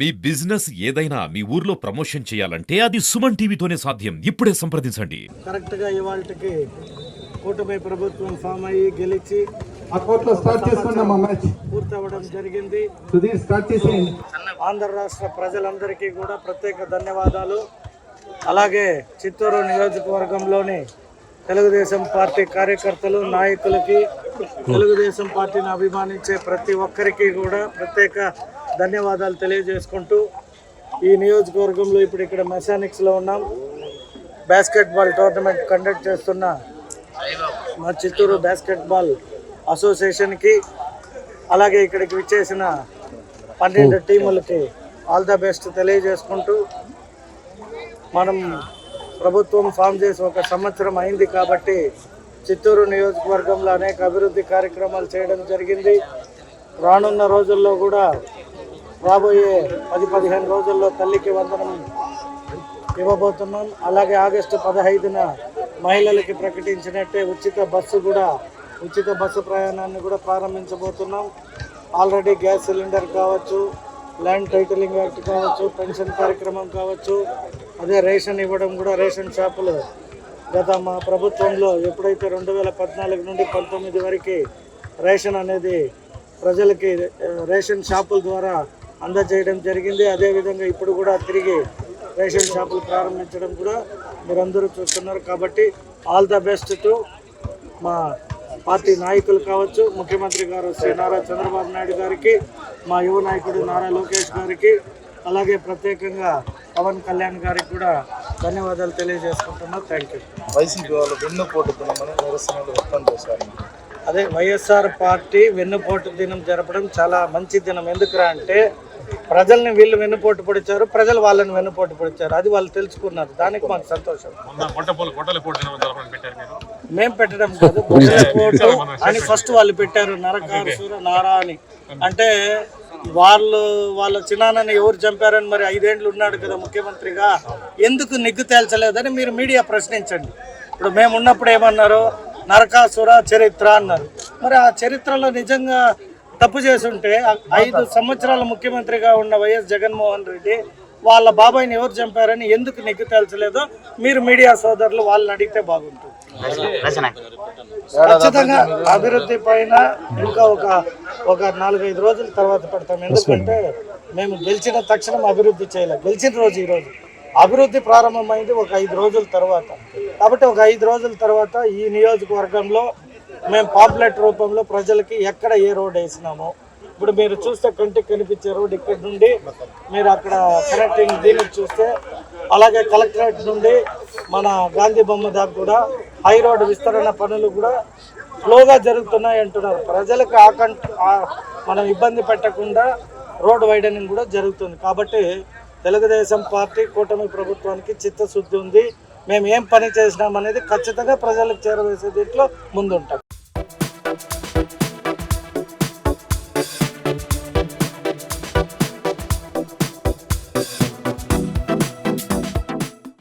మీ business ఏదైనా మీ ఊర్లో promotion చేయాలంటే అది సుమన్ టీవీతోనే సాధ్యం. ఇప్పుడే సంప్రదించండి. కరెక్ట్ గా ఇవాల్టికి కూటమి ప్రభుత్వం ఫామ్ అయ్యి గెలిచి ఆ కోర్టులో స్టార్ట్ చేసుకున్నాం ఆ మ్యాచ్ పూర్తవడం జరిగింది. సుధీర్ స్టార్ట్ చేసేయండి. ఆంధ్ర రాష్ట్ర ప్రజలందరికీ కూడా ప్రత్యేక ధన్యవాదాలు. అలాగే చిత్తూరు నియోజకవర్గంలోని తెలుగుదేశం పార్టీ కార్యకర్తలు, నాయకులకి, తెలుగుదేశం పార్టీని అభిమానించే ప్రతి ఒక్కరికి కూడా ప్రత్యేక ధన్యవాదాలు తెలియజేసుకుంటూ ఈ నియోజకవర్గంలో ఇప్పుడు ఇక్కడ మెకానిక్స్లో ఉన్నాం. బాస్కెట్బాల్ టోర్నమెంట్ కండక్ట్ చేస్తున్న మా చిత్తూరు బాస్కెట్బాల్ అసోసియేషన్కి, అలాగే ఇక్కడికి విచ్చేసిన 12 టీములకి ఆల్ ద బెస్ట్ తెలియజేసుకుంటూ, మనం ప్రభుత్వం ఫామ్ చేసి 1 సంవత్సరం అయింది కాబట్టి చిత్తూరు నియోజకవర్గంలో అనేక అభివృద్ధి కార్యక్రమాలు చేయడం జరిగింది. రానున్న రోజుల్లో కూడా రాబోయే 10-15 రోజుల్లో తల్లికి వందనం ఇవ్వబోతున్నాం. అలాగే ఆగస్టు 15న మహిళలకి ప్రకటించినట్టే ఉచిత బస్సు ప్రయాణాన్ని కూడా ప్రారంభించబోతున్నాం. ఆల్రెడీ గ్యాస్ సిలిండర్ కావచ్చు, ల్యాండ్ టైటిలింగ్ యాక్ట్ కావచ్చు, పెన్షన్ కార్యక్రమం కావచ్చు, అదే రేషన్ ఇవ్వడం కూడా, రేషన్ షాపులు గత మా ప్రభుత్వంలో ఎప్పుడైతే 2014 నుండి 19 వరకు రేషన్ అనేది ప్రజలకి రేషన్ షాపుల ద్వారా అందజేయడం జరిగింది. అదేవిధంగా ఇప్పుడు కూడా తిరిగి రేషన్ షాపులు ప్రారంభించడం కూడా మీరందరూ చూస్తున్నారు. కాబట్టి ఆల్ ద బెస్ట్ టు మా పార్టీ నాయకులు కావచ్చు, ముఖ్యమంత్రి గారు శ్రీ నారా చంద్రబాబు నాయుడు గారికి, మా యువ నాయకుడు నారా లోకేష్ గారికి, అలాగే ప్రత్యేకంగా పవన్ కళ్యాణ్ గారికి కూడా ధన్యవాదాలు తెలియజేసుకుంటున్నాం. Thank you. వైసీపీ వాళ్ళు వెన్నుపోటు దినమని నిరసనలు వ్యక్తం చేశారు. అదే వైఎస్ఆర్ పార్టీ వెన్నుపోటు దినం జరపడం చాలా మంచి దినం. ఎందుకురా అంటే ప్రజల్ని వీళ్ళు వెన్నుపోటు పొడిచారు, ప్రజలు వాళ్ళని వెన్నుపోటు పొడిచారు. అది వాళ్ళు తెలుసుకున్నారు. దానికి మాకు సంతోషం. మేము పెట్టడం కాదు, గొడ్డల పోటు అని ఫస్ట్ వాళ్ళు పెట్టారు, నరకాసుర నారా అని. అంటే వాళ్ళ చిన్నాన్నని ఎవరు చంపారని, మరి 5 ఏళ్ళు ఉన్నాడు కదా ముఖ్యమంత్రిగా, ఎందుకు నిగ్గు తేల్చలేదని మీరు మీడియా ప్రశ్నించండి. ఇప్పుడు మేము ఉన్నప్పుడు ఏమన్నారు, నరకాసుర చరిత్ర అన్నారు. మరి ఆ చరిత్రలో నిజంగా తప్పు చేసుంటే 5 సంవత్సరాల ముఖ్యమంత్రిగా ఉన్న వైఎస్ జగన్మోహన్ రెడ్డి వాళ్ళ బాబాయిని ఎవరు చంపారని ఎందుకు నిగ్గు తేల్చలేదో మీరు మీడియా సోదరులు వాళ్ళని అడిగితే బాగుంటుంది. ఖచ్చితంగా అభివృద్ధి పైన ఇంకా ఒక 4-5 రోజుల తర్వాత పెడతాం. ఎందుకంటే మేము గెలిచిన తక్షణం అభివృద్ధి చేయలేదు. గెలిచిన రోజు ఈరోజు అభివృద్ధి ప్రారంభమైంది ఒక 5 రోజుల తర్వాత. కాబట్టి ఒక 5 రోజుల తర్వాత ఈ నియోజకవర్గంలో మేము పాంప్లెట్ రూపంలో ప్రజలకి ఎక్కడ ఏ రోడ్ వేసినామో, ఇప్పుడు మీరు చూస్తే కంటికి కనిపించే రోడ్ ఇక్కడ నుండి మీరు అక్కడ కనెక్టింగ్ దీనికి చూస్తే, అలాగే కలెక్టరేట్ నుండి మన గాంధీ బొమ్మ దాకా కూడా హై రోడ్ విస్తరణ పనులు కూడా స్లోగా జరుగుతున్నాయి అంటున్నారు. ప్రజలకు మనం ఇబ్బంది పెట్టకుండా రోడ్ వైడనింగ్ కూడా జరుగుతుంది. కాబట్టి తెలుగుదేశం పార్టీ కూటమి ప్రభుత్వానికి చిత్తశుద్ధి ఉంది. మేము ఏం పని చేసినామనేది ఖచ్చితంగా ప్రజలకు చేరవేసే దీంట్లో ముందుంటాం.